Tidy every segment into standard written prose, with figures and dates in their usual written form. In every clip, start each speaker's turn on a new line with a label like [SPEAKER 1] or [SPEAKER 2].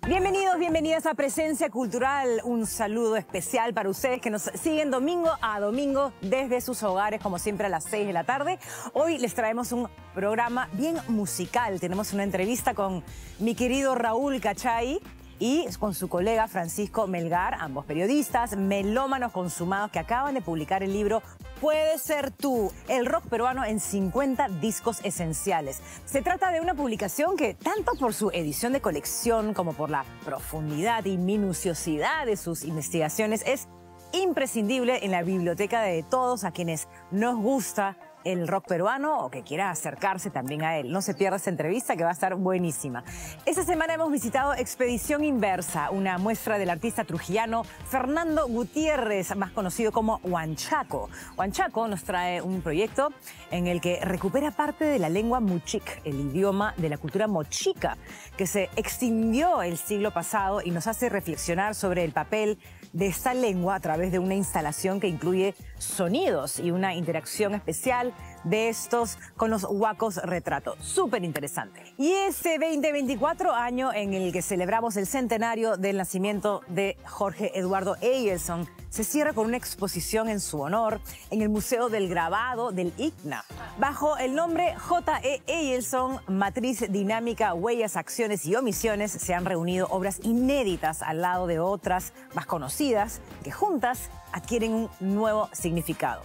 [SPEAKER 1] Bienvenidos, bienvenidas a Presencia Cultural. Un saludo especial para ustedes que nos siguen domingo a domingo desde sus hogares, como siempre a las 6 de la tarde. Hoy les traemos un programa bien musical. Tenemos una entrevista con mi querido Raúl Cachay y con su colega Francisco Melgar, ambos periodistas, melómanos consumados que acaban de publicar el libro Puede ser tú, el rock peruano en 50 discos esenciales. Se trata de una publicación que, tanto por su edición de colección como por la profundidad y minuciosidad de sus investigaciones, es imprescindible en la biblioteca de todos a quienes nos gusta el rock peruano o que quiera acercarse también a él. No se pierda esta entrevista que va a estar buenísima. Esta semana hemos visitado Expedición Inversa, una muestra del artista trujillano Fernando Gutiérrez, más conocido como Huanchaco. Huanchaco nos trae un proyecto en el que recupera parte de la lengua muchic, el idioma de la cultura mochica, que se extinguió el siglo pasado y nos hace reflexionar sobre el papel de esta lengua a través de una instalación que incluye sonidos y una interacción especial de estos con los huacos retrato. Súper interesante. Y este 2024, año en el que celebramos el centenario del nacimiento de Jorge Eduardo Eyelson, se cierra con una exposición en su honor en el Museo del Grabado del ICNA. Bajo el nombre J.E. Eyelson, Matriz Dinámica, Huellas, Acciones y Omisiones, se han reunido obras inéditas al lado de otras más conocidas que juntas adquieren un nuevo significado.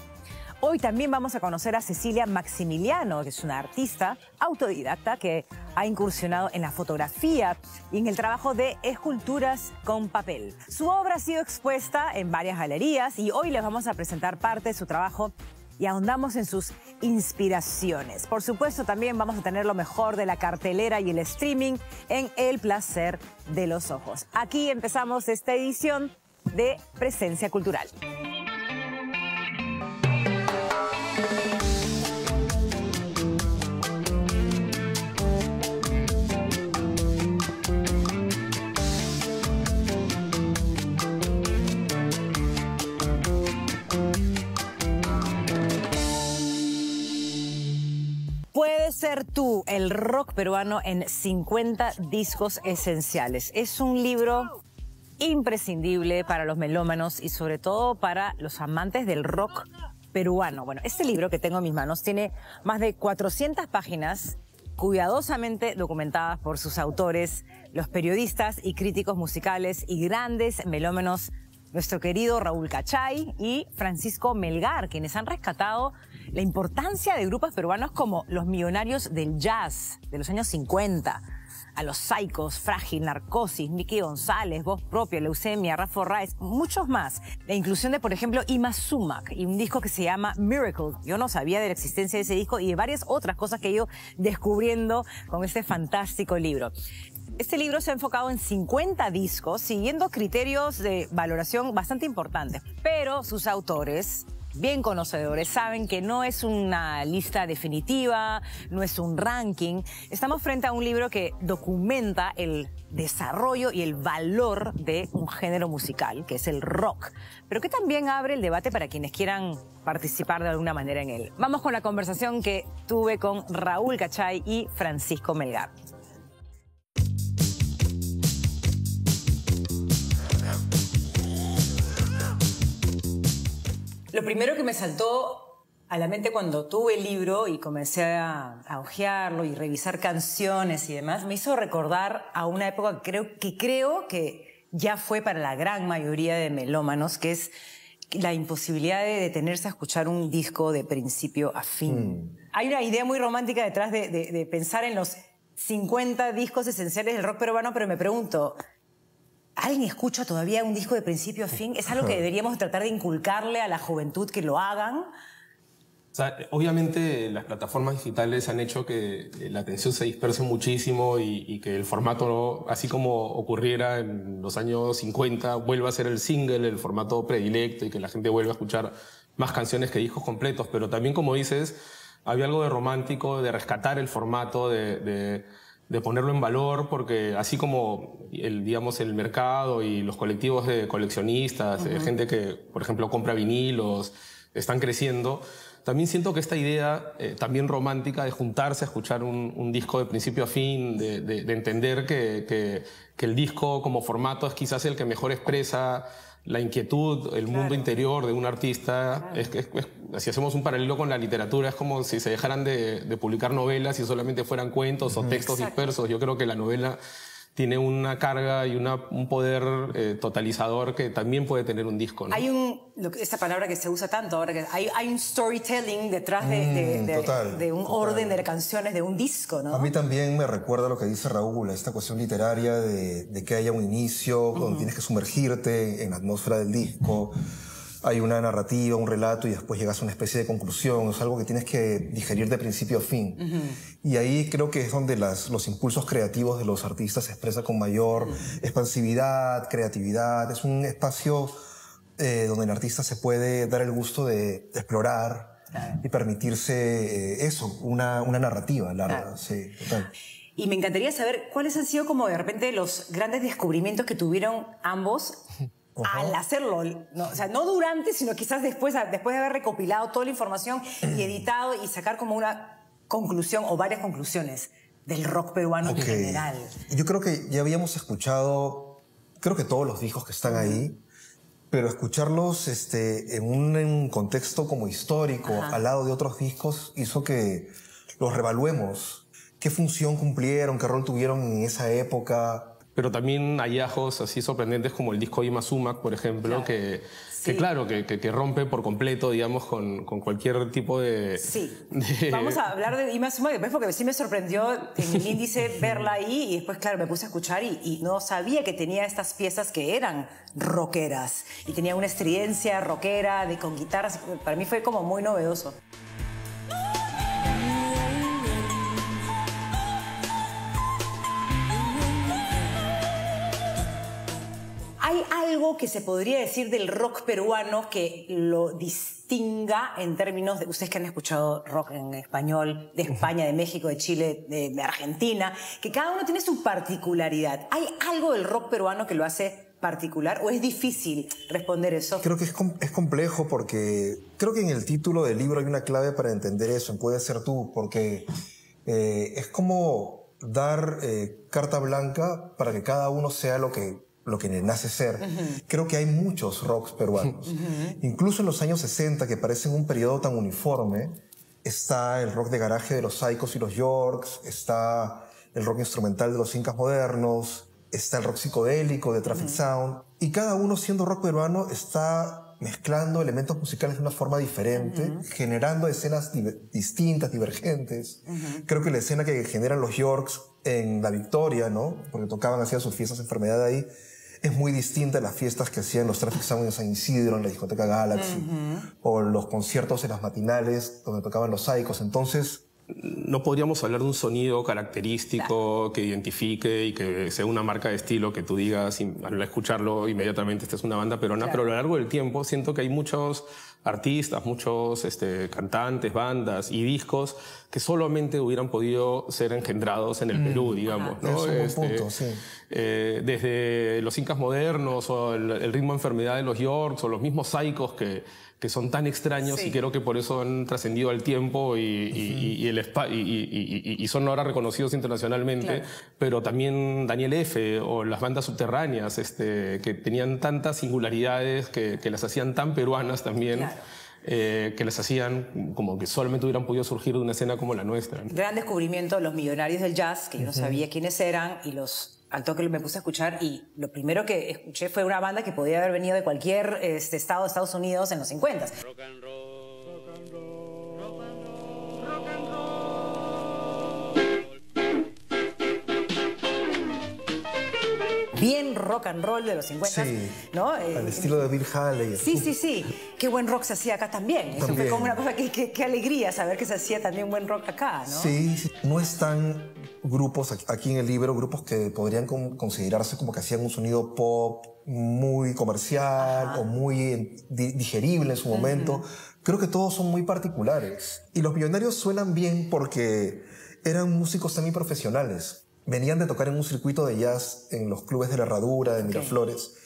[SPEAKER 1] Hoy también vamos a conocer a Cecilia Maximiliano, que es una artista autodidacta que ha incursionado en la fotografía y en el trabajo de esculturas con papel. Su obra ha sido expuesta en varias galerías y hoy les vamos a presentar parte de su trabajo y ahondamos en sus inspiraciones. Por supuesto, también vamos a tener lo mejor de la cartelera y el streaming en El Placer de los Ojos. Aquí empezamos esta edición de Presencia Cultural. Puede ser tú, el rock peruano en 50 discos esenciales. Es un libro imprescindible para los melómanos y sobre todo para los amantes del rock peruano. Bueno, este libro que tengo en mis manos tiene más de 400 páginas cuidadosamente documentadas por sus autores, los periodistas y críticos musicales y grandes melómanos, nuestro querido Raúl Cachay y Francisco Melgar, quienes han rescatado la importancia de grupos peruanos como los Millonarios del Jazz de los años 50, a los Psychos, Frágil, Narcosis, Mickey González, Voz Propia, Leucemia, Rafa Rice, muchos más. La inclusión de, por ejemplo, Ima Sumac y un disco que se llama Miracle. Yo no sabía de la existencia de ese disco y de varias otras cosas que he ido descubriendo con este fantástico libro. Este libro se ha enfocado en 50 discos, siguiendo criterios de valoración bastante importantes, pero sus autores, bien conocedores, saben que no es una lista definitiva, no es un ranking. Estamos frente a un libro que documenta el desarrollo y el valor de un género musical, que es el rock, pero que también abre el debate para quienes quieran participar de alguna manera en él. Vamos con la conversación que tuve con Raúl Cachay y Francisco Melgar. Lo primero que me saltó a la mente cuando tuve el libro y comencé a hojearlo y revisar canciones y demás, me hizo recordar a una época que creo que ya fue para la gran mayoría de melómanos, que es la imposibilidad de detenerse a escuchar un disco de principio a fin. Hay una idea muy romántica detrás de pensar en los 50 discos esenciales del rock peruano, pero me pregunto, ¿alguien escucha todavía un disco de principio a fin? ¿Es algo que deberíamos tratar de inculcarle a la juventud que lo hagan?
[SPEAKER 2] O sea, obviamente las plataformas digitales han hecho que la atención se disperse muchísimo y que el formato, así como ocurriera en los años 50, vuelva a ser el single, el formato predilecto y que la gente vuelva a escuchar más canciones que discos completos. Pero también, como dices, había algo de romántico, de rescatar el formato, de ponerlo en valor, porque así como digamos, el mercado y los colectivos de coleccionistas, gente que, por ejemplo, compra vinilos, están creciendo, también siento que esta idea también romántica de juntarse a escuchar un disco de principio a fin, de entender que el disco como formato es quizás el que mejor expresa la inquietud, el mundo interior de un artista. Si hacemos un paralelo con la literatura, es como si se dejaran de publicar novelas y solamente fueran cuentos o textos dispersos. Yo creo que la novela tiene una carga y un poder totalizador que también puede tener un disco, ¿no?
[SPEAKER 1] Hay esta palabra que se usa tanto ahora, que hay un storytelling detrás de un orden de canciones de un disco, ¿no?
[SPEAKER 3] A mí también me recuerda lo que dice Raúl, esta cuestión literaria de que haya un inicio, donde tienes que sumergirte en la atmósfera del disco. Hay una narrativa, un relato y después llegas a una especie de conclusión. Es algo que tienes que digerir de principio a fin. Y ahí creo que es donde los impulsos creativos de los artistas se expresan con mayor expansividad, creatividad. Es un espacio donde el artista se puede dar el gusto de explorar y permitirse una narrativa larga. Sí, total.
[SPEAKER 1] Y me encantaría saber cuáles han sido como de repente los grandes descubrimientos que tuvieron ambos al hacerlo, ¿no? O sea, no durante, sino quizás después de haber recopilado toda la información y editado y sacar como una conclusión o varias conclusiones del rock peruano en general.
[SPEAKER 3] Yo creo que ya habíamos escuchado, creo que todos los discos que están ahí, pero escucharlos en un contexto como histórico, al lado de otros discos, hizo que los revaluemos. ¿Qué función cumplieron? ¿Qué rol tuvieron en esa época?
[SPEAKER 2] Pero también hallazgos así sorprendentes como el disco Ima Sumac, por ejemplo, que rompe por completo, digamos, con cualquier tipo de...
[SPEAKER 1] Sí. Vamos a hablar de Ima Sumac después, porque sí me sorprendió en el índice verla ahí y después, claro, me puse a escuchar y no sabía que tenía estas piezas que eran rockeras y tenía una estridencia rockera con guitarras. Para mí fue como muy novedoso. ¿Hay algo que se podría decir del rock peruano que lo distinga en términos de... Ustedes que han escuchado rock en español, de España, de México, de Chile, de Argentina, que cada uno tiene su particularidad. ¿Hay algo del rock peruano que lo hace particular o es difícil responder eso?
[SPEAKER 3] Creo que es complejo porque creo que en el título del libro hay una clave para entender eso, Puede Ser Tú, porque es como dar carta blanca para que cada uno sea lo que le nace ser. Creo que hay muchos rocks peruanos. Incluso en los años 60, que parecen un periodo tan uniforme, está el rock de garaje de los Psychos y los Yorks, está el rock instrumental de los Incas Modernos, está el rock psicodélico de Traffic Sound, y cada uno, siendo rock peruano, está mezclando elementos musicales de una forma diferente, generando escenas distintas, divergentes. Creo que la escena que generan los Yorks en La Victoria, ¿no? Porque tocaban, hacían sus fiestas de enfermedad ahí, es muy distinta a las fiestas que hacían los Traffic Sound en San Isidro, en la discoteca Galaxy, o los conciertos en las matinales donde tocaban los Psychos. Entonces,
[SPEAKER 2] no podríamos hablar de un sonido característico que identifique y que sea una marca de estilo que tú digas al escucharlo inmediatamente esta es una banda peruana, pero a lo largo del tiempo siento que hay muchos artistas, muchos cantantes, bandas y discos que solamente hubieran podido ser engendrados en el Perú, digamos, ¿no?
[SPEAKER 3] Es un buen punto, sí.
[SPEAKER 2] Desde los Incas Modernos o el ritmo enfermedad de los Yorks o los mismos Psychos que son tan extraños y creo que por eso han trascendido al tiempo y son ahora reconocidos internacionalmente, pero también Daniel F. o las bandas subterráneas que tenían tantas singularidades que las hacían tan peruanas también. Que les hacían como que solamente hubieran podido surgir de una escena como la nuestra.
[SPEAKER 1] Gran descubrimiento, los Millonarios del Jazz, que yo no sabía quiénes eran, y al toque me puse a escuchar, y lo primero que escuché fue una banda que podía haber venido de cualquier estado de Estados Unidos en los 50.
[SPEAKER 4] Rock and roll, rock and roll.
[SPEAKER 1] Bien rock and roll de los 50, ¿no?
[SPEAKER 3] Al estilo de Bill Haley.
[SPEAKER 1] Sí. Qué buen rock se hacía acá también. Eso fue como una cosa, qué alegría saber que se hacía también buen rock acá, ¿no?
[SPEAKER 3] Sí. No están grupos aquí en el libro, grupos que podrían considerarse como que hacían un sonido pop muy comercial o muy digerible en su momento. Creo que todos son muy particulares. Y los Millonarios suenan bien porque eran músicos semiprofesionales. Venían de tocar en un circuito de jazz en los clubes de la Herradura, de Miraflores,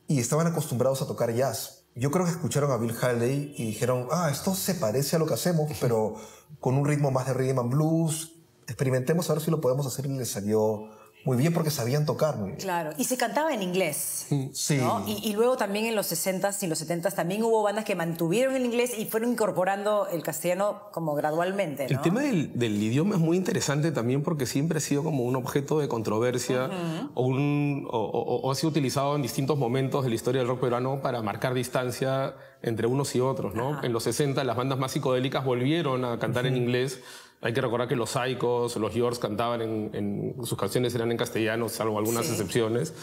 [SPEAKER 3] y estaban acostumbrados a tocar jazz. yo creo que escucharon a Bill Haley y dijeron, esto se parece a lo que hacemos, pero con un ritmo más de rhythm and blues. Experimentemos a ver si lo podemos hacer, y les salió muy bien porque sabían tocar muy bien.
[SPEAKER 1] Claro, y se cantaba en inglés.
[SPEAKER 3] Sí.
[SPEAKER 1] ¿No? Y luego también en los 60s y los 70s también hubo bandas que mantuvieron el inglés y fueron incorporando el castellano como gradualmente, ¿no?
[SPEAKER 2] El tema del idioma es muy interesante también porque siempre ha sido como un objeto de controversia o ha sido utilizado en distintos momentos de la historia del rock peruano para marcar distancia entre unos y otros, ¿no? En los 60 las bandas más psicodélicas volvieron a cantar en inglés. Hay que recordar que los Psychos, los Yours cantaban sus canciones eran en castellano, salvo algunas excepciones.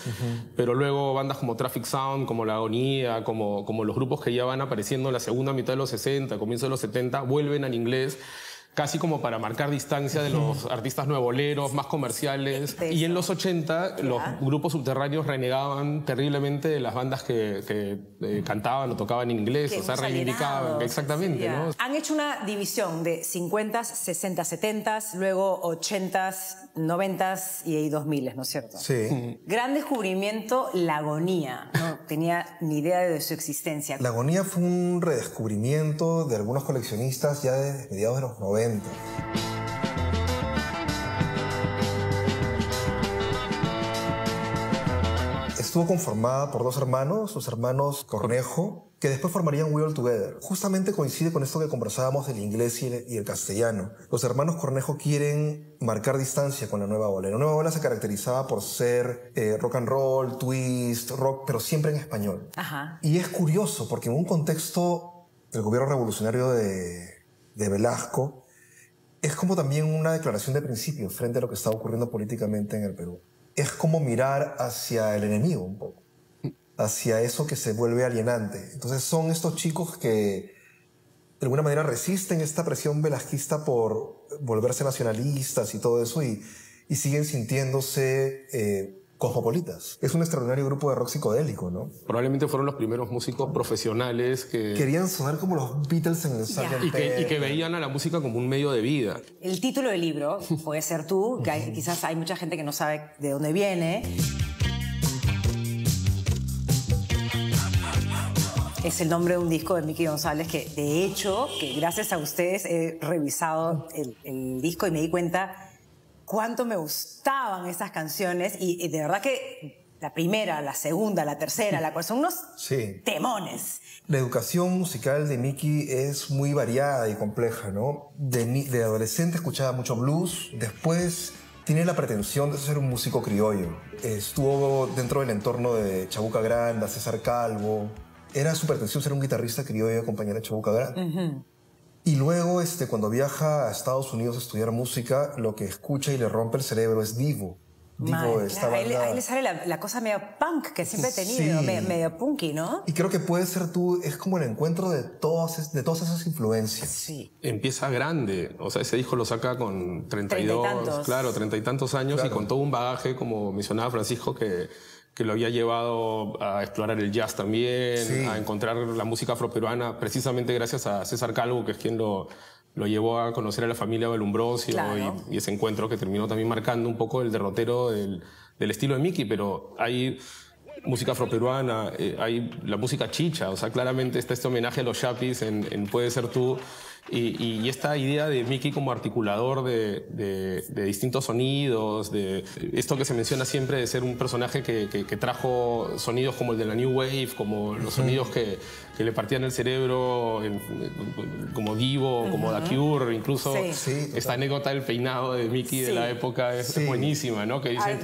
[SPEAKER 2] Pero luego bandas como Traffic Sound, como La Agonía, como los grupos que ya van apareciendo en la segunda mitad de los 60, comienzo de los 70, vuelven al inglés, casi como para marcar distancia de los artistas nuevoleros, más comerciales. Y en los 80 los grupos subterráneos renegaban terriblemente de las bandas que cantaban o tocaban en inglés, o sea, reivindicaban. Exactamente, ¿no?
[SPEAKER 1] Han hecho una división de 50s, 60s, 70s, luego 80s, 90s y 2000s, ¿no es cierto?
[SPEAKER 3] Sí.
[SPEAKER 1] Gran descubrimiento, La Agonía. No tenía ni idea de su existencia.
[SPEAKER 3] La Agonía fue un redescubrimiento de algunos coleccionistas ya desde mediados de los 90. Estuvo conformada por dos hermanos, los hermanos Cornejo, que después formarían We All Together. Justamente coincide con esto que conversábamos del inglés y el castellano. Los hermanos Cornejo quieren marcar distancia con la nueva ola. La nueva ola se caracterizaba por ser rock and roll, twist, rock, pero siempre en español.
[SPEAKER 1] Ajá.
[SPEAKER 3] Y es curioso porque en un contexto del gobierno revolucionario de Velasco, es como también una declaración de principios frente a lo que está ocurriendo políticamente en el Perú. Es como mirar hacia el enemigo un poco, hacia eso que se vuelve alienante. Entonces son estos chicos que de alguna manera resisten esta presión velasquista por volverse nacionalistas y todo eso y siguen sintiéndose cosmopolitas. Es un extraordinario grupo de rock psicodélico, ¿no?
[SPEAKER 2] Probablemente fueron los primeros músicos profesionales que
[SPEAKER 3] querían sonar como los Beatles en el Sgt.
[SPEAKER 2] y que veían a la música como un medio de vida.
[SPEAKER 1] El título del libro, Puede ser tú, que quizás hay mucha gente que no sabe de dónde viene. Es el nombre de un disco de Mickey González que, de hecho, que gracias a ustedes he revisado el disco y me di cuenta cuánto me gustaban esas canciones y de verdad que la primera, la segunda, la tercera, son unos temones.
[SPEAKER 3] La educación musical de Mickey es muy variada y compleja, ¿no? De adolescente escuchaba mucho blues, después tiene la pretensión de ser un músico criollo. Estuvo dentro del entorno de Chabuca Granda, César Calvo. Era su pretensión ser un guitarrista criollo y acompañar a Chabuca Granda. Y luego, cuando viaja a Estados Unidos a estudiar música, lo que escucha y le rompe el cerebro es Divo. Divo, esta banda...
[SPEAKER 1] Ahí le sale la cosa medio punk que siempre he tenido, medio punky, ¿no?
[SPEAKER 3] Y creo que Puede ser tú, es como el encuentro de todas esas influencias.
[SPEAKER 1] Sí.
[SPEAKER 2] Empieza grande, o sea, ese disco lo saca con 32, claro, 30 y tantos años, claro. Y con todo un bagaje, como mencionaba Francisco, que lo había llevado a explorar el jazz también, a encontrar la música afroperuana, precisamente gracias a César Calvo, que es quien lo llevó a conocer a la familia Valumbrosio, claro. y ese encuentro que terminó también marcando un poco el derrotero del estilo de Mickey, pero hay música afroperuana, hay la música chicha, o sea, claramente está este homenaje a los Chapis en Puede ser tú, y esta idea de Mickey como articulador de distintos sonidos, de esto que se menciona siempre de ser un personaje que trajo sonidos como el de la New Wave, como los sonidos que le partían el cerebro, como Divo, como The Cure, incluso esta anécdota del peinado de Mickey de la época es buenísima, ¿no? Que dicen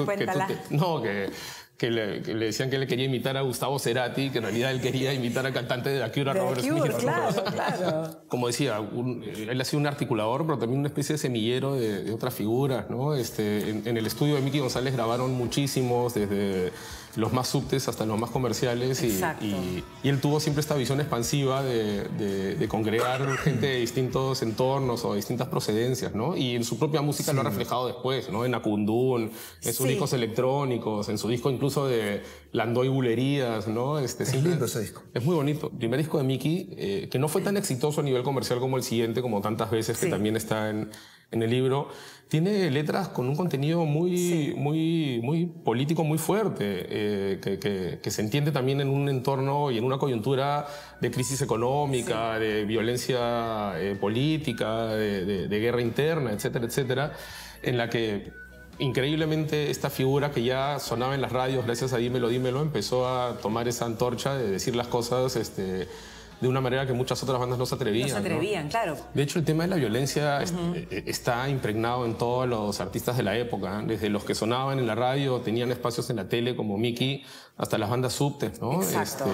[SPEAKER 2] que le decían que él quería imitar a Gustavo Cerati, que en realidad él quería imitar al cantante de The Cure, a Robert Smith.
[SPEAKER 1] Claro.
[SPEAKER 2] Como decía, él ha sido un articulador, pero también una especie de semillero de otras figuras, ¿no? En el estudio de Mickey González grabaron muchísimos, desde los más subtes hasta los más comerciales, y él tuvo siempre esta visión expansiva de congregar gente de distintos entornos o de distintas procedencias, ¿no? Y en su propia música lo ha reflejado después, ¿no? En Acundún, en sus discos electrónicos, en su disco incluso incluso de Landó y Bulerías, ¿no?
[SPEAKER 3] Es lindo ese disco.
[SPEAKER 2] Es muy bonito. Primer disco de Miki, que no fue tan exitoso a nivel comercial como el siguiente, como tantas veces, que también está en el libro. Tiene letras con un contenido muy político, muy fuerte, que se entiende también en un entorno y en una coyuntura de crisis económica, de violencia política, de guerra interna, etcétera, etcétera, en la que increíblemente esta figura que ya sonaba en las radios gracias a Dímelo, Dímelo, empezó a tomar esa antorcha de decir las cosas de una manera que muchas otras bandas no se atrevían.
[SPEAKER 1] No se atrevían, ¿no? Claro.
[SPEAKER 2] De hecho, el tema de la violencia está impregnado en todos los artistas de la época, desde los que sonaban en la radio, tenían espacios en la tele como Miki, hasta las bandas subtes, ¿no?
[SPEAKER 1] Exacto.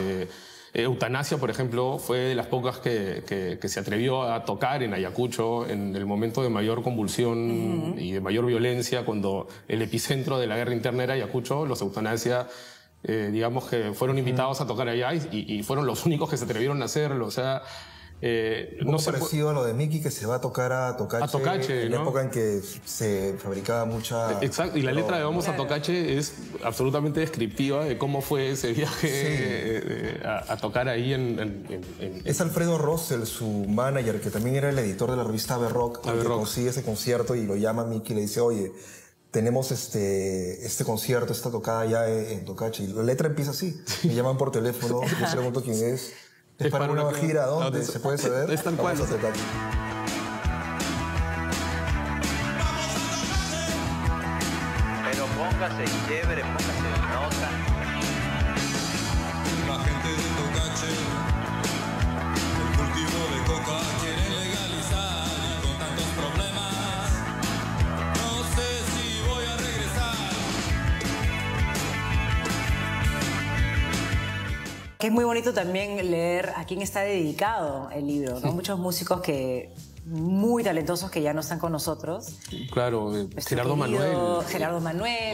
[SPEAKER 2] Eutanasia, por ejemplo, fue de las pocas que se atrevió a tocar en Ayacucho en el momento de mayor convulsión y de mayor violencia, cuando el epicentro de la guerra interna era Ayacucho. Los Eutanasia, digamos que fueron invitados a tocar allá y fueron los únicos que se atrevieron a hacerlo. O sea,
[SPEAKER 3] no sé, parecido a lo de Miki, que se va a tocar a Tocache, en la época en que se fabricaba mucha...
[SPEAKER 2] Exacto, y la letra de Vamos a Tocache es absolutamente descriptiva de cómo fue ese viaje a tocar ahí
[SPEAKER 3] Es Alfredo Rossell, su manager, que también era el editor de la revista Ave Rock, que consigue ese concierto y lo llama a Miki y le dice, oye, tenemos este concierto, esta tocada ya en Tocache. Y la letra empieza así, me llaman por teléfono, yo pregunto quién es. ¿Es para una gira? ¿Dónde? ¿Se puede saber?
[SPEAKER 2] Es tal cual.
[SPEAKER 5] Pero póngase chévere, póngase nota.
[SPEAKER 6] La gente de Tocache, el cultivo de coca quiere legalizar. Y con tantos problemas, no sé si voy a regresar.
[SPEAKER 1] Que es muy bonito también leer a quién está dedicado el libro, ¿no? Muchos músicos muy talentosos que ya no están con nosotros.
[SPEAKER 2] Claro, Gerardo Manuel.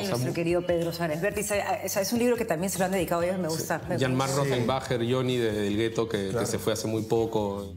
[SPEAKER 1] Nuestro querido Pedro Suárez Vértiz. Es un libro que también se lo han dedicado a ellos, me gusta.
[SPEAKER 2] Jan-Marc Rothenbacher, Johnny del Gueto, que se fue hace muy poco.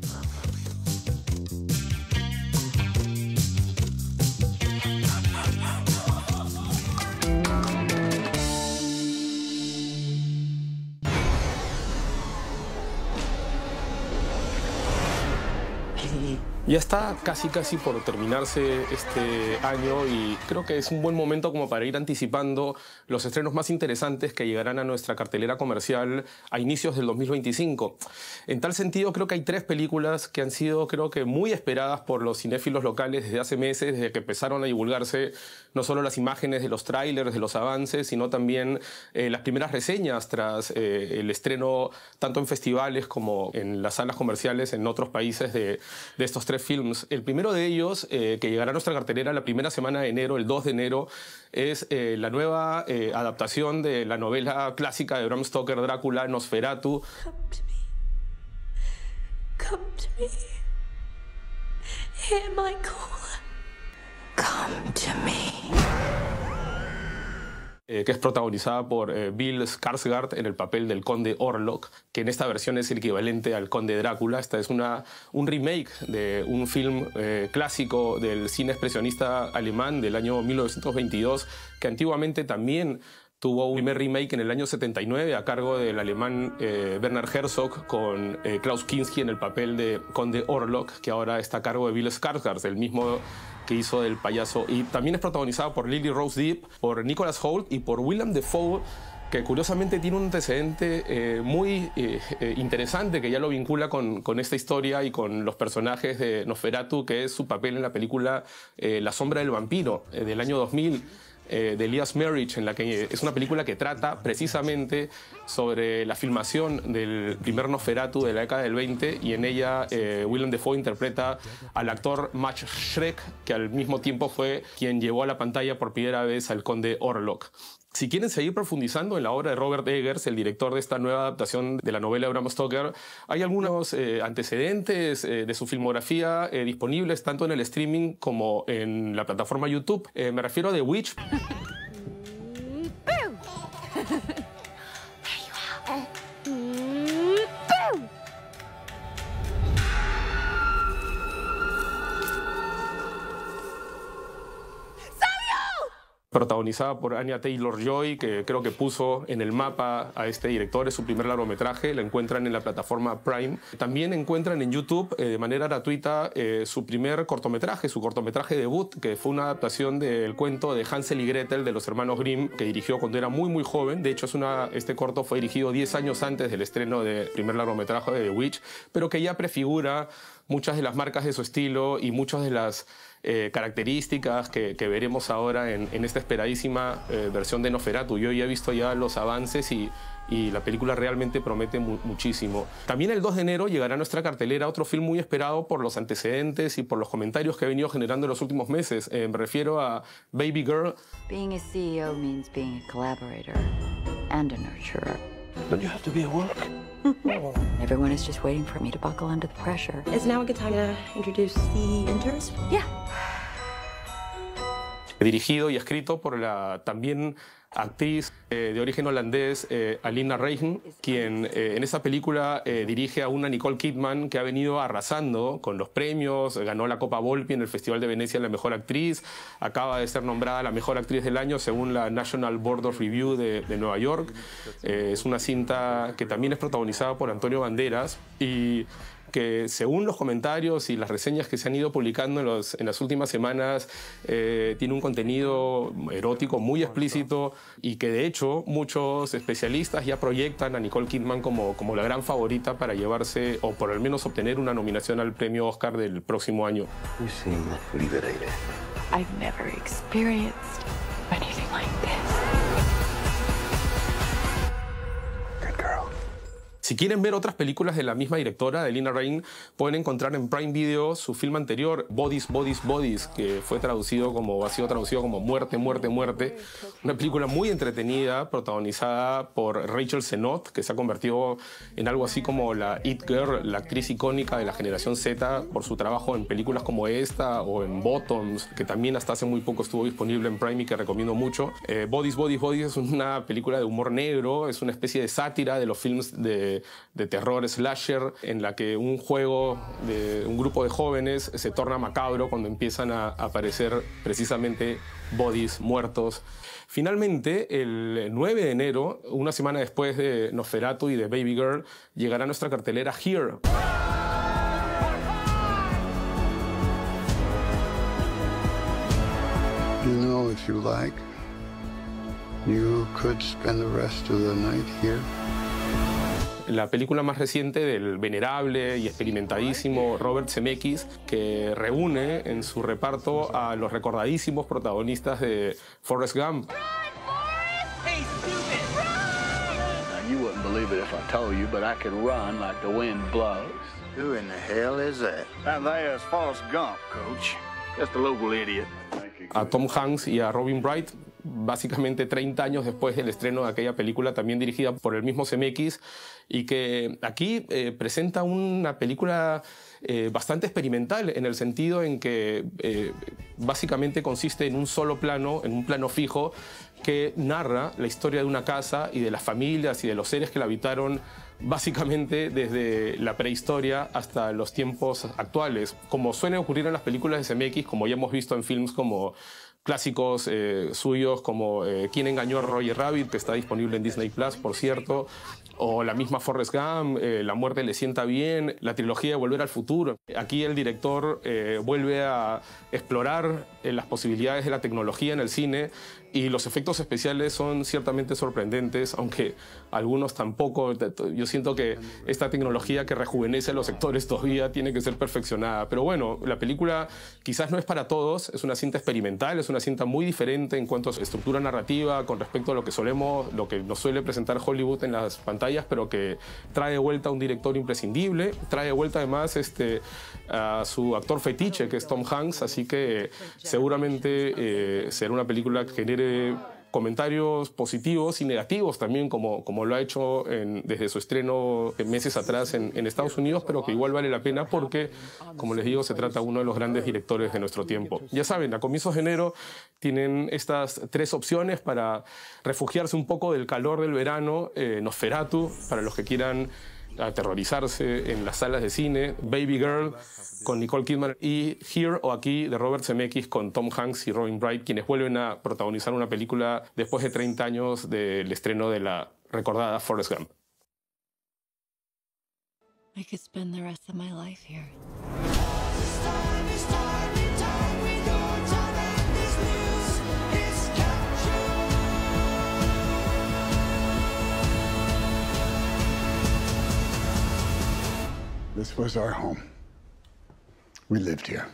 [SPEAKER 2] Ya está casi por terminarse este año y creo que es un buen momento como para ir anticipando los estrenos más interesantes que llegarán a nuestra cartelera comercial a inicios del 2025. En tal sentido, creo que hay 3 películas que han sido, creo que, muy esperadas por los cinéfilos locales desde hace meses, desde que empezaron a divulgarse no solo las imágenes de los trailers, de los avances, sino también las primeras reseñas tras el estreno tanto en festivales como en las salas comerciales en otros países de estos 3 films. El primero de ellos, que llegará a nuestra cartelera la primera semana de enero, el 2 de enero, es la nueva adaptación de la novela clásica de Bram Stoker, Drácula, Nosferatu.
[SPEAKER 7] Come to me. Hear my call. Come to me.
[SPEAKER 2] Que es protagonizada por Bill Skarsgård en el papel del conde Orlok, que en esta versión es el equivalente al conde Drácula. Esta es un remake de un film clásico del cine expresionista alemán del año 1922, que antiguamente también tuvo un primer remake en el año 79 a cargo del alemán Werner Herzog, con Klaus Kinski en el papel de conde Orlok, que ahora está a cargo de Bill Skarsgård, el mismo que hizo del payaso. Y también es protagonizado por Lily Rose Depp, por Nicholas Hoult y por Willem Dafoe, que curiosamente tiene un antecedente muy interesante que ya lo vincula con esta historia y con los personajes de Nosferatu, que es su papel en la película La sombra del vampiro del año 2000. De Elias Merich, en la que es una película que trata precisamente sobre la filmación del primer Nosferatu de la década del 20, y en ella Willem Dafoe interpreta al actor Max Schreck, que al mismo tiempo fue quien llevó a la pantalla por primera vez al conde Orlok. Si quieren seguir profundizando en la obra de Robert Eggers, el director de esta nueva adaptación de la novela de Bram Stoker, hay algunos antecedentes de su filmografía disponibles tanto en el streaming como en la plataforma YouTube. Me refiero a The Witch. protagonizada por Anya Taylor-Joy, que creo que puso en el mapa a este director. Es su primer largometraje, la encuentran en la plataforma Prime. También encuentran en YouTube de manera gratuita su primer cortometraje, su cortometraje debut, que fue una adaptación del cuento de Hansel y Gretel de los hermanos Grimm, que dirigió cuando era muy muy joven. De hecho, este corto fue dirigido 10 años antes del estreno del primer largometraje de The Witch, pero que ya prefigura muchas de las marcas de su estilo y muchas de las características que veremos ahora en esta esperadísima versión de Nosferatu. Yo ya he visto ya los avances y la película realmente promete muchísimo. También el 2 de enero llegará a nuestra cartelera otro film muy esperado por los antecedentes y por los comentarios que ha venido generando en los últimos meses. Me refiero a Baby Girl.
[SPEAKER 7] Being a CEO means being a collaborator and a nurturer.
[SPEAKER 4] Don't you have to be at work?
[SPEAKER 7] Everyone is just waiting for me to buckle under the pressure.
[SPEAKER 8] Is now a good time to introduce the interns?
[SPEAKER 7] Yeah.
[SPEAKER 2] Dirigido y escrito por la también actriz de origen holandés Alina Reichen, quien en esta película dirige a una Nicole Kidman que ha venido arrasando con los premios, ganó la Copa Volpi en el Festival de Venecia la mejor actriz, acaba de ser nombrada la mejor actriz del año según la National Board of Review de Nueva York. Es una cinta que también es protagonizada por Antonio Banderas y que según los comentarios y las reseñas que se han ido publicando en las últimas semanas, tiene un contenido erótico muy explícito y que de hecho muchos especialistas ya proyectan a Nicole Kidman como la gran favorita para llevarse o por al menos obtener una nominación al premio Oscar del próximo año.
[SPEAKER 4] You seem liberated.
[SPEAKER 7] I've never experienced anything like this.
[SPEAKER 2] Si quieren ver otras películas de la misma directora, de Lina Rain, pueden encontrar en Prime Video su film anterior, Bodies, Bodies, Bodies, que ha sido traducido como Muerte, Muerte, Muerte. Una película muy entretenida, protagonizada por Rachel Sennott, que se ha convertido en algo así como la It Girl, la actriz icónica de la generación Z, por su trabajo en películas como esta o en Bottoms, que también hasta hace muy poco estuvo disponible en Prime y que recomiendo mucho. Bodies, Bodies, Bodies es una película de humor negro, es una especie de sátira de los films de terror slasher, en la que un juego de un grupo de jóvenes se torna macabro cuando empiezan a aparecer precisamente bodies muertos. Finalmente, el 9 de enero, una semana después de Nosferatu y de Baby Girl, llegará a nuestra cartelera Here.
[SPEAKER 9] You know, if you like, you could spend the rest of the night here.
[SPEAKER 2] La película más reciente del venerable y experimentadísimo Robert Zemeckis, que reúne en su reparto a los recordadísimos protagonistas de Forrest Gump.
[SPEAKER 4] You wouldn't believe it if I told you, but I can run like the wind blows.
[SPEAKER 9] Who in the hell is that?
[SPEAKER 4] That there's Forrest Gump, coach. Just a local idiot.
[SPEAKER 2] A Tom Hanks y a Robin Wright, básicamente 30 años después del estreno de aquella película, también dirigida por el mismo Zemeckis, y que aquí presenta una película bastante experimental, en el sentido en que básicamente consiste en un solo plano, en un plano fijo, que narra la historia de una casa y de las familias y de los seres que la habitaron básicamente desde la prehistoria hasta los tiempos actuales. Como suele ocurrir en las películas de Zemeckis, como ya hemos visto en films como clásicos suyos como ¿Quién engañó a Roger Rabbit?, que está disponible en Disney Plus, por cierto, o la misma Forrest Gump, La muerte le sienta bien, la trilogía de Volver al futuro. Aquí el director vuelve a explorar las posibilidades de la tecnología en el cine, y los efectos especiales son ciertamente sorprendentes, aunque algunos tampoco. Yo siento que esta tecnología que rejuvenece a los actores todavía tiene que ser perfeccionada. Pero bueno, la película quizás no es para todos, es una cinta experimental, es una cinta muy diferente en cuanto a su estructura narrativa con respecto a lo que nos suele presentar Hollywood en las pantallas, pero que trae de vuelta a un director imprescindible, trae de vuelta además a su actor fetiche, que es Tom Hanks, así que seguramente será una película que genere comentarios positivos y negativos también, como lo ha hecho desde su estreno meses atrás en Estados Unidos, pero que igual vale la pena porque, como les digo, se trata de uno de los grandes directores de nuestro tiempo. Ya saben, a comienzos de enero tienen estas 3 opciones para refugiarse un poco del calor del verano. Nosferatu, para los que quieran aterrorizarse en las salas de cine, Baby Girl con Nicole Kidman y Here o Aquí de Robert Zemeckis con Tom Hanks y Robin Wright, quienes vuelven a protagonizar una película después de 30 años del estreno de la recordada Forrest Gump.
[SPEAKER 7] I could spend the rest of my life here.
[SPEAKER 9] This was our home. We lived here.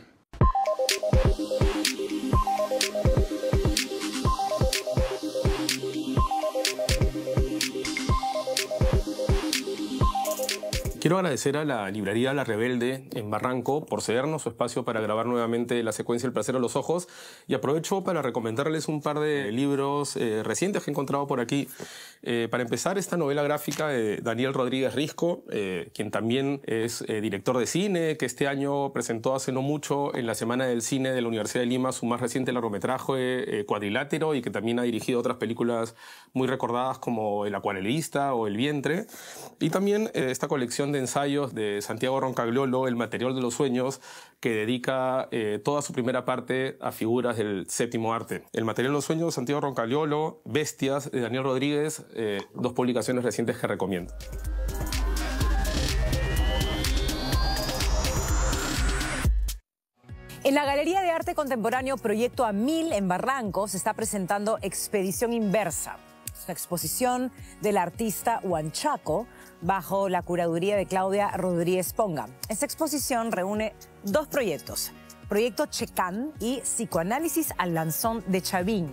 [SPEAKER 2] Quiero agradecer a la librería La Rebelde en Barranco por cedernos su espacio para grabar nuevamente la secuencia El placer a los ojos, y aprovecho para recomendarles un par de libros recientes que he encontrado por aquí. Para empezar, esta novela gráfica de Daniel Rodríguez Risco, quien también es director de cine, que este año presentó hace no mucho en la Semana del Cine de la Universidad de Lima su más reciente largometraje Cuadrilátero, y que también ha dirigido otras películas muy recordadas como El acuarelista o El vientre. Y también esta colección de ensayos de Santiago Roncagliolo, El material de los sueños, que dedica toda su primera parte a figuras del séptimo arte. El material de los sueños de Santiago Roncagliolo, Bestias de Daniel Rodríguez, dos publicaciones recientes que recomiendo.
[SPEAKER 1] En la Galería de Arte Contemporáneo Proyecto A1000 en Barranco se está presentando Expedición Inversa. Es una exposición del artista Huanchaco bajo la curaduría de Claudia Rodríguez Ponga. Esta exposición reúne dos proyectos, Proyecto Checán y Psicoanálisis al lanzón de Chavín.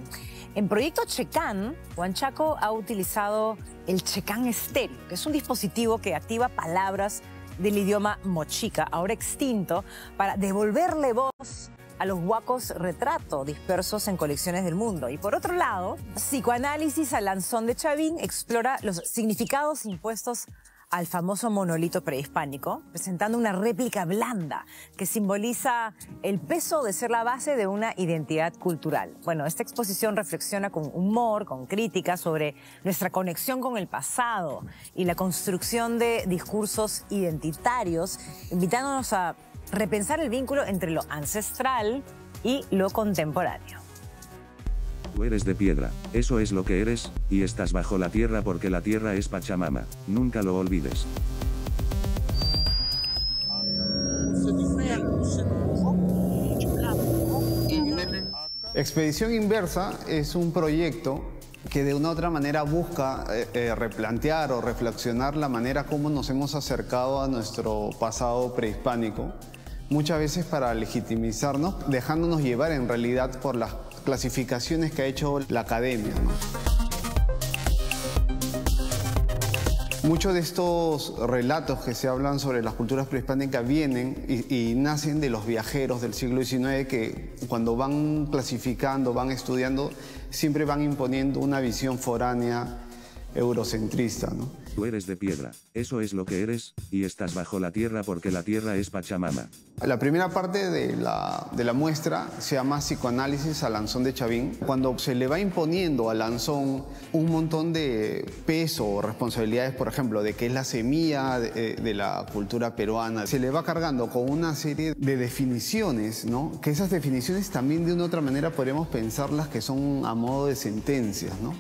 [SPEAKER 1] En Proyecto Checán, Huanchaco ha utilizado el Checán estéreo, que es un dispositivo que activa palabras del idioma mochica, ahora extinto, para devolverle voz a los huacos retrato dispersos en colecciones del mundo. Y por otro lado, Psicoanálisis al lanzón de Chavín explora los significados impuestos al famoso monolito prehispánico, presentando una réplica blanda que simboliza el peso de ser la base de una identidad cultural. Bueno, esta exposición reflexiona con humor, con crítica sobre nuestra conexión con el pasado y la construcción de discursos identitarios, invitándonos a repensar el vínculo entre lo ancestral y lo contemporáneo.
[SPEAKER 10] Tú eres de piedra, eso es lo que eres, y estás bajo la tierra porque la tierra es Pachamama, nunca lo olvides.
[SPEAKER 11] Expedición Inversa es un proyecto que de una u otra manera busca replantear o reflexionar la manera como nos hemos acercado a nuestro pasado prehispánico, muchas veces para legitimizarnos, dejándonos llevar en realidad por las clasificaciones que ha hecho la academia, ¿no? Muchos de estos relatos que se hablan sobre las culturas prehispánicas vienen y nacen de los viajeros del siglo XIX que cuando van clasificando, van estudiando, siempre van imponiendo una visión foránea eurocentrista, ¿no?
[SPEAKER 10] Tú eres de piedra, eso es lo que eres, y estás bajo la tierra porque la tierra es Pachamama.
[SPEAKER 11] La primera parte de la muestra se llama Psicoanálisis al lanzón de Chavín. Cuando se le va imponiendo al lanzón un montón de peso o responsabilidades, por ejemplo, de que es la semilla de la cultura peruana, se le va cargando con una serie de definiciones, ¿no? Que esas definiciones también de una u otra manera podríamos pensarlas que son a modo de sentencias, ¿no?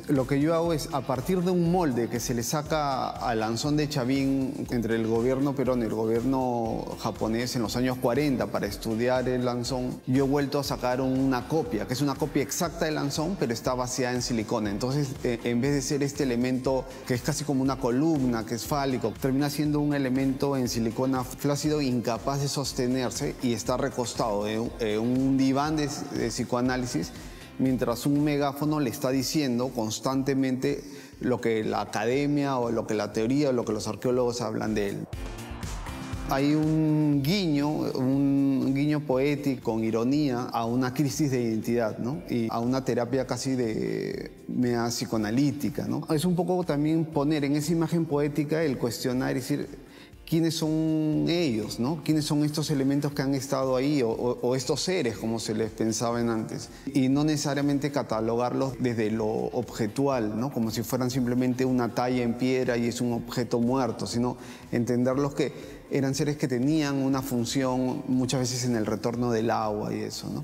[SPEAKER 11] Lo que yo hago es, a partir de un molde que se le saca al lanzón de Chavín entre el gobierno peruano y el gobierno japonés en los años 40 para estudiar el lanzón, yo he vuelto a sacar una copia, que es una copia exacta del lanzón, pero está vaciada en silicona. Entonces, en vez de ser este elemento que es casi como una columna, que es fálico, termina siendo un elemento en silicona flácido incapaz de sostenerse y está recostado en un diván de psicoanálisis, mientras un megáfono le está diciendo constantemente lo que la academia o lo que la teoría o lo que los arqueólogos hablan de él. Hay un guiño poético con ironía a una crisis de identidad, ¿no? Y a una terapia casi de mea psicoanalítica, ¿no? Es un poco también poner en esa imagen poética el cuestionar y decir quiénes son ellos, ¿no? ¿Quiénes son estos elementos que han estado ahí o estos seres, como se les pensaba en antes? Y no necesariamente catalogarlos desde lo objetual, ¿no? Como si fueran simplemente una talla en piedra y es un objeto muerto, sino entenderlos que eran seres que tenían una función muchas veces en el retorno del agua y eso, ¿no?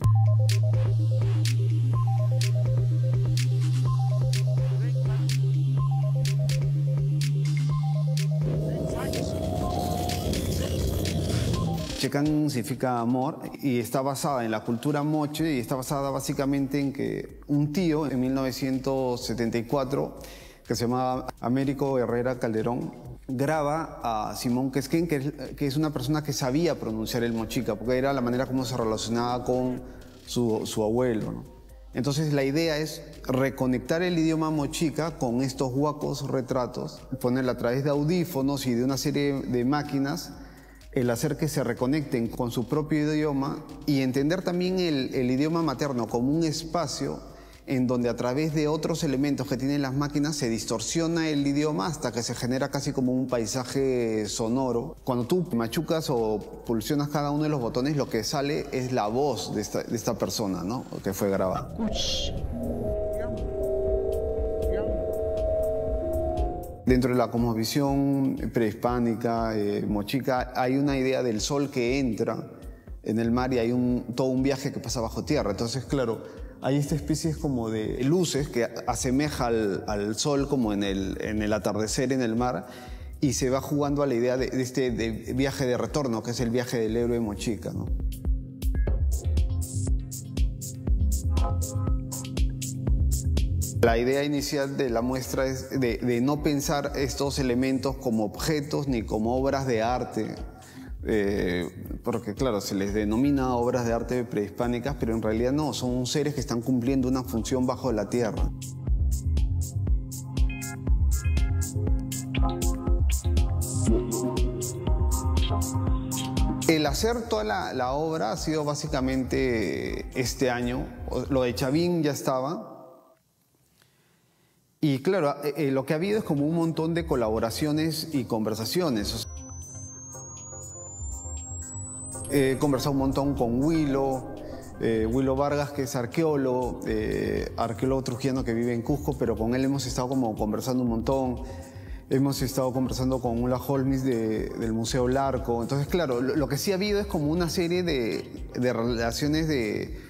[SPEAKER 11] Checán significa amor y está basada en la cultura moche y está basada básicamente en que un tío en 1974 que se llamaba Américo Herrera Calderón graba a Simón Quesquén, que es una persona que sabía pronunciar el mochica porque era la manera como se relacionaba con su abuelo, ¿no? Entonces la idea es reconectar el idioma mochica con estos huacos retratos, ponerla a través de audífonos y de una serie de máquinas, el hacer que se reconecten con su propio idioma y entender también el idioma materno como un espacio en donde a través de otros elementos que tienen las máquinas se distorsiona el idioma hasta que se genera casi como un paisaje sonoro. Cuando tú machucas o pulsionas cada uno de los botones, lo que sale es la voz de esta persona, ¿no? Que fue grabada. Dentro de la cosmovisión prehispánica, mochica, hay una idea del sol que entra en el mar y hay todo un viaje que pasa bajo tierra. Entonces, claro, hay esta especie como de luces que asemeja al sol como en el atardecer en el mar y se va jugando a la idea de este viaje de retorno, que es el viaje del héroe mochica, ¿no? La idea inicial de la muestra es de no pensar estos elementos como objetos ni como obras de arte, porque claro, se les denomina obras de arte prehispánicas, pero en realidad no, son seres que están cumpliendo una función bajo la tierra. El hacer toda la obra ha sido básicamente este año. Lo de Chavín ya estaba. Y claro, lo que ha habido es como un montón de colaboraciones y conversaciones. He conversado un montón con Willow Vargas, que es arqueólogo trujillano que vive en Cusco, pero con él hemos estado como conversando un montón. Hemos estado conversando con Ulla Holmis del Museo Larco. Entonces, claro, lo que sí ha habido es como una serie de relaciones de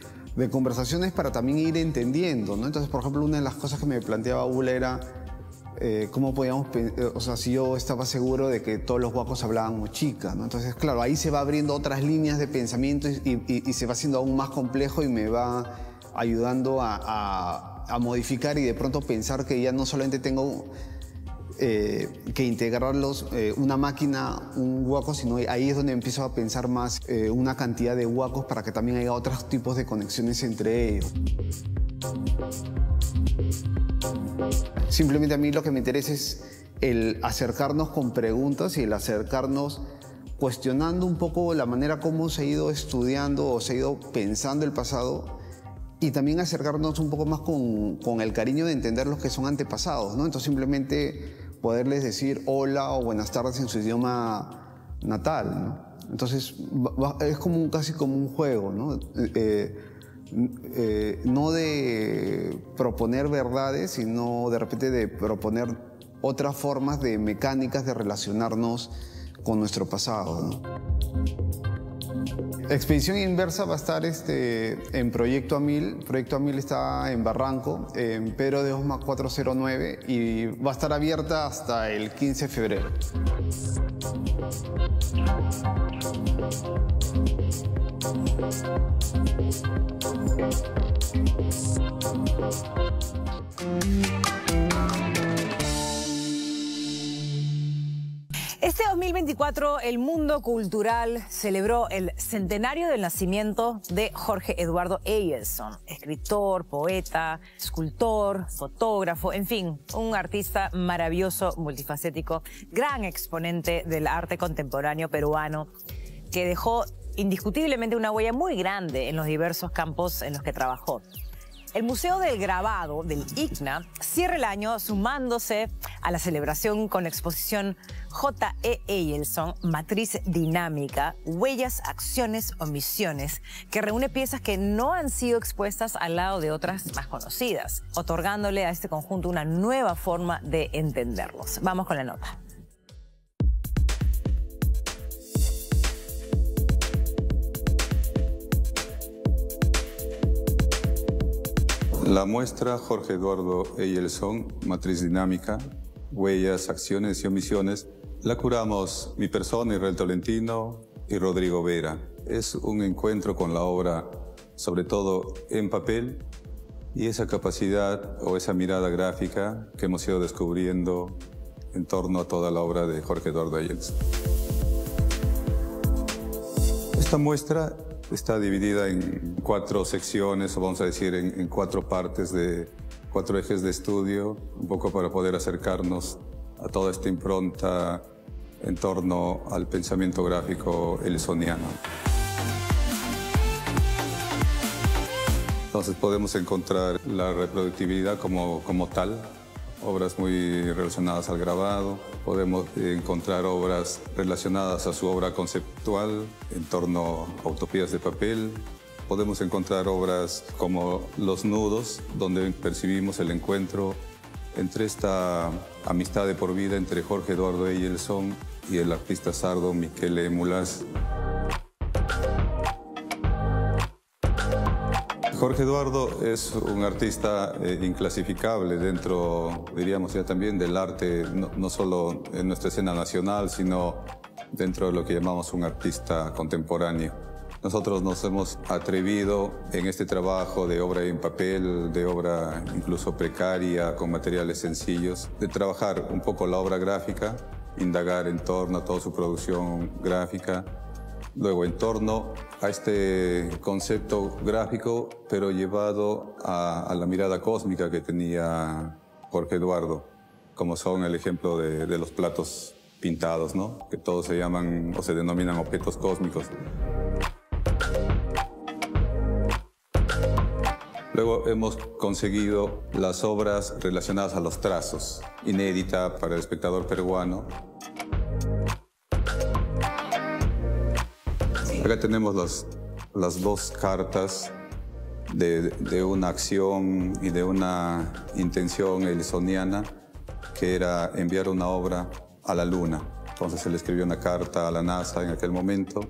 [SPEAKER 11] conversaciones para también ir entendiendo, ¿no? Entonces, por ejemplo, una de las cosas que me planteaba Ulla era cómo podíamos, o sea, si yo estaba seguro de que todos los huacos hablaban mochica, ¿no? Entonces, claro, ahí se va abriendo otras líneas de pensamiento y se va haciendo aún más complejo y me va ayudando a modificar y de pronto pensar que ya no solamente tengo que integrarlos, una máquina, un huaco, sino ahí es donde empiezo a pensar más una cantidad de huacos para que también haya otros tipos de conexiones entre ellos. Simplemente a mí lo que me interesa es el acercarnos con preguntas y el acercarnos cuestionando un poco la manera como se ha ido estudiando o se ha ido pensando el pasado y también acercarnos un poco más con el cariño de entender los que son antepasados, ¿no? Entonces simplemente poderles decir hola o buenas tardes en su idioma natal, ¿no? Entonces es casi como un juego, ¿no? No de proponer verdades, sino de repente de proponer otras formas de mecánicas de relacionarnos con nuestro pasado, ¿no? Expedición Inversa va a estar en Proyecto Amil. Proyecto Amil está en Barranco, en Pedro de Osma 409 y va a estar abierta hasta el 15 de febrero.
[SPEAKER 1] Este 2024 el mundo cultural celebró el centenario del nacimiento de Jorge Eduardo Eyelson, escritor, poeta, escultor, fotógrafo, en fin, un artista maravilloso, multifacético, gran exponente del arte contemporáneo peruano que dejó indiscutiblemente una huella muy grande en los diversos campos en los que trabajó. el Museo del Grabado del ICNA cierra el año sumándose a la celebración con la exposición J.E. Eyelson, Matriz Dinámica, Huellas, Acciones, Omisiones, que reúne piezas que no han sido expuestas al lado de otras más conocidas, otorgándole a este conjunto una nueva forma de entenderlos. Vamos con la nota.
[SPEAKER 12] La muestra Jorge Eduardo Eyelson, Matriz Dinámica, Huellas, Acciones y Omisiones, la curamos mi persona, Israel Tolentino y Rodrigo Vera. Es un encuentro con la obra, sobre todo en papel, y esa capacidad o esa mirada gráfica que hemos ido descubriendo en torno a toda la obra de Jorge Eduardo Eyelson. Esta muestra está dividida en 4 secciones, o vamos a decir en 4 partes de 4 ejes de estudio, un poco para poder acercarnos a toda esta impronta en torno al pensamiento gráfico eylsoniano. Entonces podemos encontrar la reproductibilidad como tal, obras muy relacionadas al grabado. Podemos encontrar obras relacionadas a su obra conceptual en torno a utopías de papel. Podemos encontrar obras como Los Nudos, donde percibimos el encuentro entre esta amistad de por vida entre Jorge Eduardo Eyelson y el artista sardo Michele Mulas. Jorge Eduardo es un artista inclasificable dentro, diríamos ya también, del arte, no solo en nuestra escena nacional, sino dentro de lo que llamamos un artista contemporáneo. Nosotros nos hemos atrevido en este trabajo de obra en papel, de obra incluso precaria, con materiales sencillos, de trabajar un poco la obra gráfica, indagar en torno a toda su producción gráfica, luego en torno a este concepto gráfico, pero llevado a la mirada cósmica que tenía Jorge Eduardo, como son el ejemplo de los platos pintados, ¿no? Que todos se llaman o se denominan objetos cósmicos. Luego hemos conseguido las obras relacionadas a los trazos, inédita para el espectador peruano. Acá tenemos las 2 cartas de una acción y de una intención eylsoniana, que era enviar una obra a la Luna. Entonces él escribió una carta a la NASA en aquel momento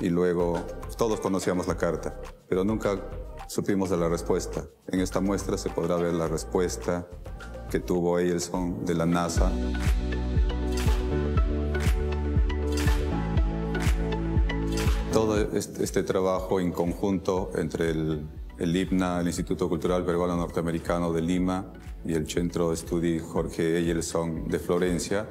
[SPEAKER 12] y luego todos conocíamos la carta, pero nunca supimos de la respuesta. En esta muestra se podrá ver la respuesta que tuvo Eyelson de la NASA. Todo este trabajo en conjunto entre el IPNA, el Instituto Cultural Peruano Norteamericano de Lima, y el Centro de Studi Jorge Eyelson de Florencia,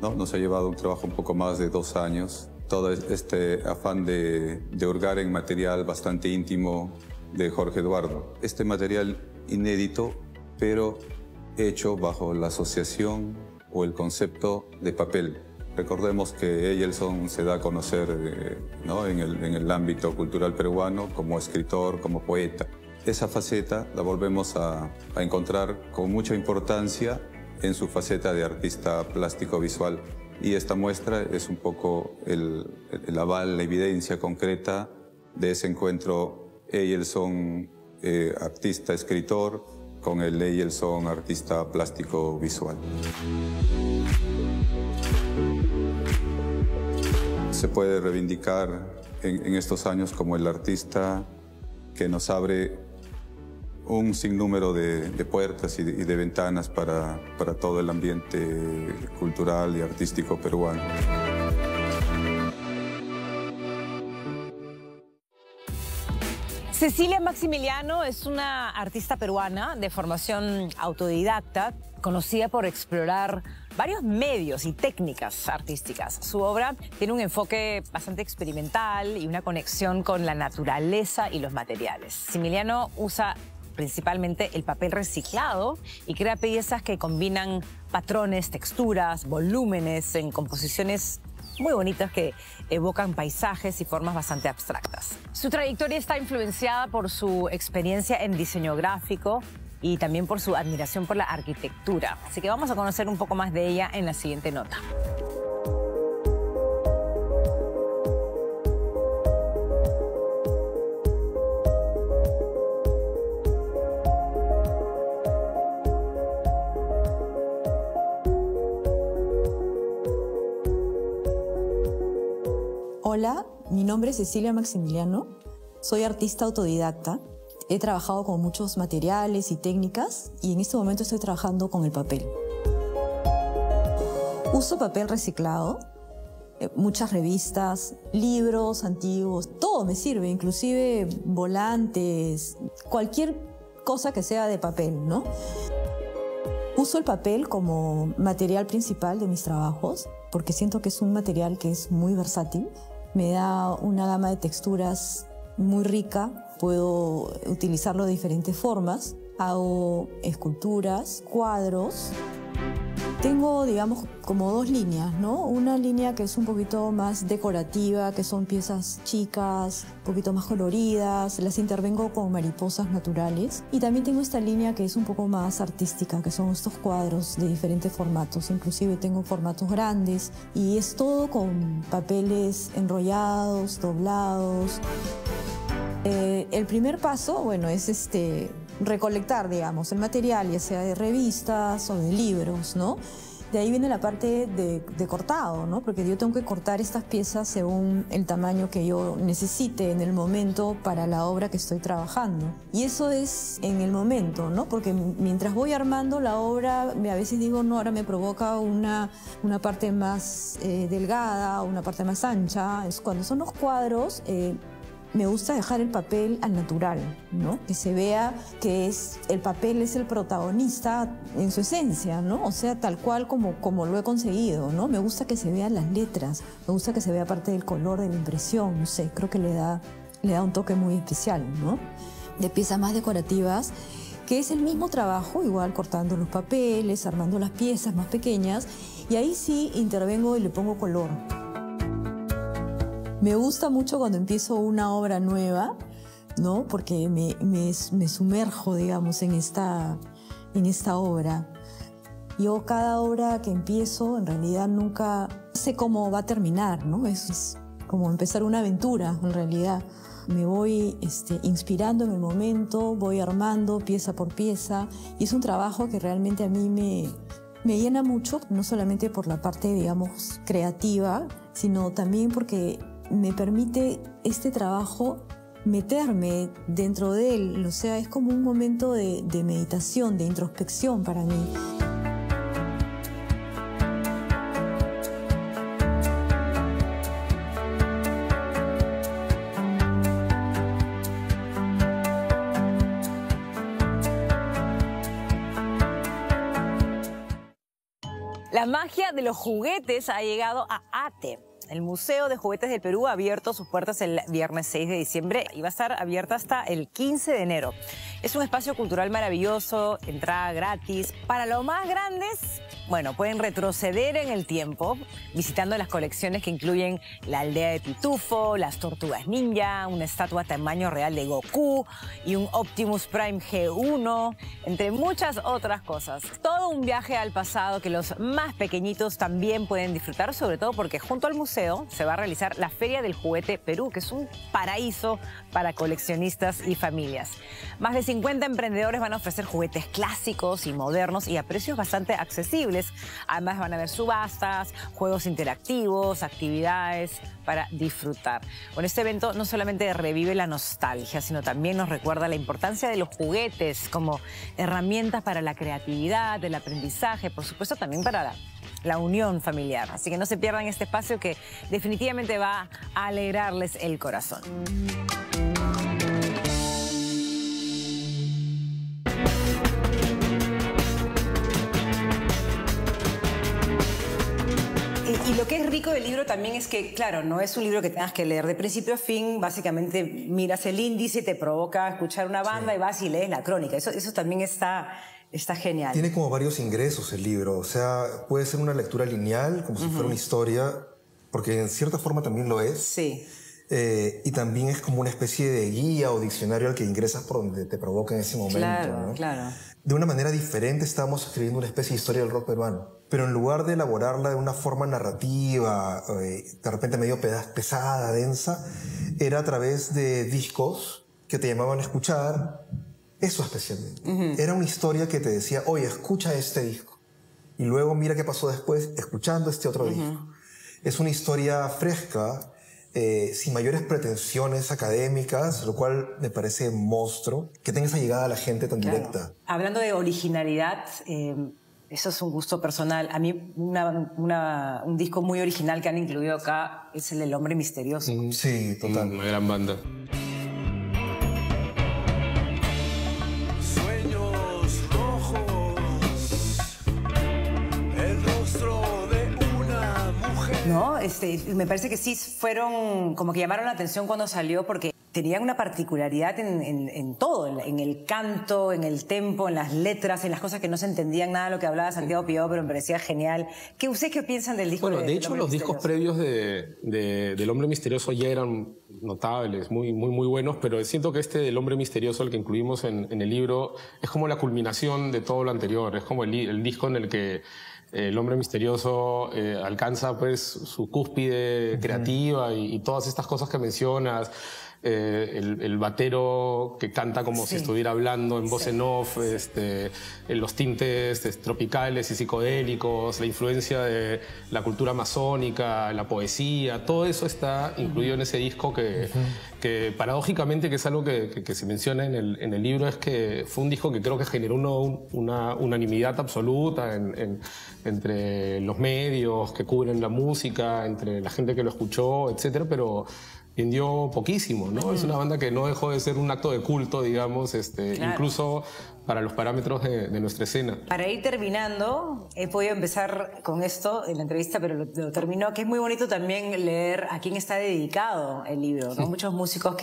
[SPEAKER 12] ¿no? Nos ha llevado un trabajo un poco más de 2 años. Todo este afán de hurgar en material bastante íntimo de Jorge Eduardo. Este material inédito, pero hecho bajo la asociación o el concepto de papel. Recordemos que Eyelson se da a conocer ¿no? en el ámbito cultural peruano como escritor, como poeta. Esa faceta la volvemos a encontrar con mucha importancia en su faceta de artista plástico visual. Y esta muestra es un poco el aval, la evidencia concreta de ese encuentro Eyelson, artista escritor, con el Eyelson, artista plástico visual. Se puede reivindicar en estos años como el artista que nos abre un sinnúmero de puertas y de ventanas para todo el ambiente cultural y artístico peruano.
[SPEAKER 1] Cecilia Maximiliano es una artista peruana de formación autodidacta, conocida por explorar varios medios y técnicas artísticas. Su obra tiene un enfoque bastante experimental y una conexión con la naturaleza y los materiales. Maximiliano usa principalmente el papel reciclado y crea piezas que combinan patrones, texturas, volúmenes en composiciones muy bonitas que evocan paisajes y formas bastante abstractas. Su trayectoria está influenciada por su experiencia en diseño gráfico y también por su admiración por la arquitectura. Así que vamos a conocer un poco más de ella en la siguiente nota.
[SPEAKER 13] Hola, mi nombre es Cecilia Maximiliano, soy artista autodidacta, he trabajado con muchos materiales y técnicas y en este momento estoy trabajando con el papel. Uso papel reciclado, muchas revistas, libros antiguos, todo me sirve, inclusive volantes, cualquier cosa que sea de papel, ¿no? Uso el papel como material principal de mis trabajos porque siento que es un material que es muy versátil. Me da una gama de texturas muy rica, puedo utilizarlo de diferentes formas. Hago esculturas, cuadros. Tengo, digamos, como dos líneas, ¿no? Una línea que es un poquito más decorativa, que son piezas chicas, un poquito más coloridas, las intervengo con mariposas naturales. Y también tengo esta línea que es un poco más artística, que son estos cuadros de diferentes formatos. Inclusive tengo formatos grandes y es todo con papeles enrollados, doblados. El primer paso, bueno, es recolectar, digamos, el material, ya sea de revistas o de libros, ¿no? De ahí viene la parte de cortado, ¿no? Porque yo tengo que cortar estas piezas según el tamaño que yo necesite en el momento para la obra que estoy trabajando. Y eso es en el momento, ¿no? Porque mientras voy armando la obra, a veces digo, no, ahora me provoca una parte más delgada, una parte más ancha. Cuando son los cuadros, me gusta dejar el papel al natural, ¿no? Que se vea que el papel es el protagonista en su esencia, ¿no? O sea, tal cual como lo he conseguido, ¿no? Me gusta que se vean las letras, me gusta que se vea parte del color, de la impresión, no sé, creo que le da un toque muy especial, ¿no? De piezas más decorativas, que es el mismo trabajo, igual cortando los papeles, armando las piezas más pequeñas, y ahí sí intervengo y le pongo color. Me gusta mucho cuando empiezo una obra nueva, ¿no? Porque me sumerjo, digamos, en esta obra. Yo cada obra que empiezo, en realidad nunca sé cómo va a terminar, ¿no? Es como empezar una aventura, en realidad. Me voy inspirando en el momento, voy armando pieza por pieza, y es un trabajo que realmente a mí me llena mucho, no solamente por la parte, digamos, creativa, sino también porque me permite este trabajo meterme dentro de él. O sea, es como un momento de meditación, de introspección para mí.
[SPEAKER 1] La magia de los juguetes ha llegado a ATE. El Museo de Juguetes del Perú ha abierto sus puertas el viernes 6 de diciembre y va a estar abierta hasta el 15 de enero. Es un espacio cultural maravilloso, entrada gratis. Para los más grandes, bueno, pueden retroceder en el tiempo visitando las colecciones que incluyen la aldea de Pitufo, las tortugas ninja, una estatua a tamaño real de Goku y un Optimus Prime G1, entre muchas otras cosas. Todo un viaje al pasado que los más pequeñitos también pueden disfrutar, sobre todo porque junto al museo se va a realizar la Feria del Juguete Perú, que es un paraíso para coleccionistas y familias. Más de 50 emprendedores van a ofrecer juguetes clásicos y modernos y a precios bastante accesibles. Además van a haber subastas, juegos interactivos, actividades para disfrutar. Con este evento no solamente revive la nostalgia, sino también nos recuerda la importancia de los juguetes como herramientas para la creatividad, el aprendizaje, por supuesto también para la unión familiar. Así que no se pierdan este espacio que definitivamente va a alegrarles el corazón. Y lo que es rico del libro también es que, claro, no es un libro que tengas que leer de principio a fin. Básicamente miras el índice, te provoca escuchar una banda y vas y lees la crónica. Eso también está genial.
[SPEAKER 3] Tiene como varios ingresos el libro. O sea, puede ser una lectura lineal, como si fuera una historia, porque en cierta forma también lo es.
[SPEAKER 1] Sí.
[SPEAKER 3] Y también es como una especie de guía o diccionario al que ingresas por donde te provoca en ese momento.
[SPEAKER 1] Claro,
[SPEAKER 3] ¿no?
[SPEAKER 1] claro.
[SPEAKER 3] De una manera diferente estamos escribiendo una especie de historia del rock peruano. Pero en lugar de elaborarla de una forma narrativa, de repente medio pesada, densa, era a través de discos que te llamaban a escuchar, eso especialmente. Era una historia que te decía, oye, escucha este disco. Y luego mira qué pasó después escuchando este otro disco. Es una historia fresca, sin mayores pretensiones académicas, lo cual me parece monstruo, que tenga esa llegada a la gente tan directa.
[SPEAKER 1] Hablando de originalidad, eso es un gusto personal. A mí un disco muy original que han incluido acá es el del Hombre Misterioso.
[SPEAKER 3] Sí, total.
[SPEAKER 2] Una gran banda.
[SPEAKER 6] Sueños rojos, el rostro de una mujer.
[SPEAKER 1] ¿No? Me parece que sí fueron, como que llamaron la atención cuando salió porque tenían una particularidad en todo, en el canto, en el tempo, en las letras, en las cosas que no se entendían nada de lo que hablaba Santiago Pió, pero me parecía genial. ¿Ustedes qué piensan del disco?
[SPEAKER 2] Bueno, de hecho, los discos previos del Hombre Misterioso ya eran notables, muy buenos, pero siento que este del Hombre Misterioso, el que incluimos en el libro, es como la culminación de todo lo anterior. Es como el disco en el que el Hombre Misterioso alcanza pues su cúspide creativa y todas estas cosas que mencionas. El batero que canta como si estuviera hablando en voz en off, los tintes tropicales y psicodélicos, la influencia de la cultura amazónica, la poesía, todo eso está incluido en ese disco que paradójicamente, que es algo que se menciona en el libro, es que fue un disco que creo que generó una unanimidad absoluta entre los medios que cubren la música, entre la gente que lo escuchó, etcétera, pero vendió poquísimo, ¿no? Es una banda que no dejó de ser un acto de culto, digamos, incluso para los parámetros de nuestra escena.
[SPEAKER 1] Para ir terminando, he podido empezar con esto en la entrevista, pero lo terminó, que es muy bonito también leer a quién está dedicado el libro, ¿no? Muchos músicos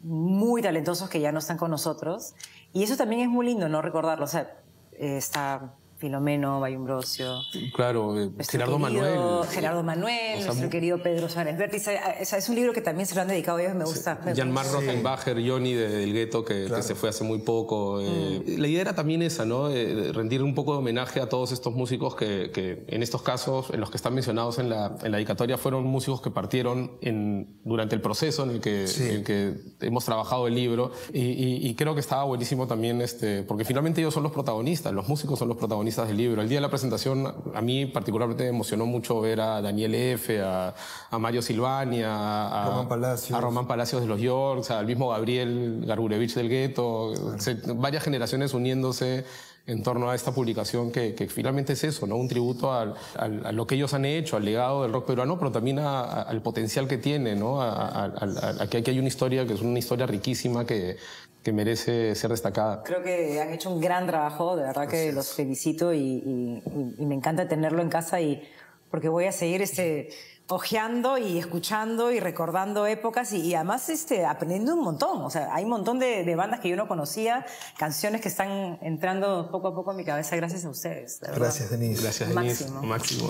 [SPEAKER 1] muy talentosos que ya no están con nosotros, y eso también es muy lindo, ¿no? Recordarlo, o sea, está Filomeno, Bayumbrosio.
[SPEAKER 2] Claro, Gerardo Manuel.
[SPEAKER 1] Gerardo Manuel, o sea, nuestro querido Pedro Suárez Vértiz. Es un libro que también se lo han dedicado a ellos, me gusta.
[SPEAKER 2] Jan-Marc Rothenbacher, Johnny del Gueto, que se fue hace muy poco. La idea era también esa, ¿no? Rendir un poco de homenaje a todos estos músicos que en estos casos, en los que están mencionados en la dedicatoria, fueron músicos que partieron durante el proceso en el que hemos trabajado el libro. Y creo que estaba buenísimo también, porque finalmente ellos son los protagonistas, los músicos son los protagonistas del libro. El día de la presentación a mí particularmente me emocionó mucho ver a Daniel F., a Mario Silvani, a Román Palacios de los Yorks, al mismo Gabriel Gargurevich del Gueto, varias generaciones uniéndose en torno a esta publicación que finalmente es eso, ¿no? Un tributo a lo que ellos han hecho, al legado del rock peruano, pero también al potencial que tiene, ¿no? A que aquí hay una historia que es una historia riquísima que merece ser destacada.
[SPEAKER 1] Creo que han hecho un gran trabajo, de verdad que los felicito y me encanta tenerlo en casa porque voy a seguir ojeando y escuchando y recordando épocas y además aprendiendo un montón. O sea, hay un montón de bandas que yo no conocía, canciones que están entrando poco a poco en mi cabeza gracias a ustedes. De verdad.
[SPEAKER 3] Gracias, Denise.
[SPEAKER 2] Gracias, Denise. Máximo.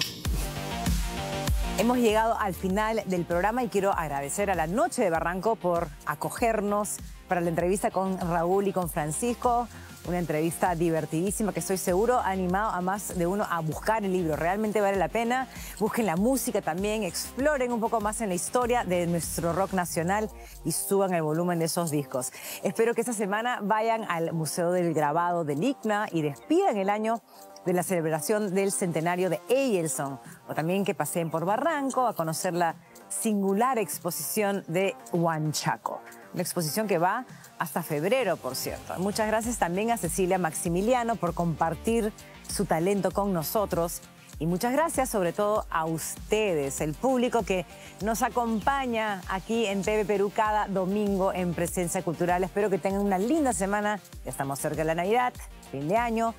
[SPEAKER 1] Hemos llegado al final del programa y quiero agradecer a la Noche de Barranco por acogernos para la entrevista con Raúl y con Francisco. Una entrevista divertidísima que estoy seguro ha animado a más de uno a buscar el libro. Realmente vale la pena. Busquen la música también, exploren un poco más en la historia de nuestro rock nacional y suban el volumen de esos discos. Espero que esta semana vayan al Museo del Grabado del ICNA y despidan el año de la celebración del centenario de Eyelson. O también que paseen por Barranco a conocer la singular exposición de Huanchaco. Una exposición que va hasta febrero, por cierto. Muchas gracias también a Cecilia Maximiliano por compartir su talento con nosotros. Y muchas gracias sobre todo a ustedes, el público que nos acompaña aquí en TV Perú cada domingo en Presencia Cultural. Espero que tengan una linda semana. Ya estamos cerca de la Navidad, fin de año.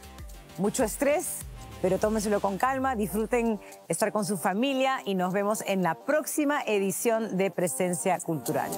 [SPEAKER 1] Mucho estrés, pero tómenselo con calma, disfruten estar con su familia y nos vemos en la próxima edición de Presencia Cultural.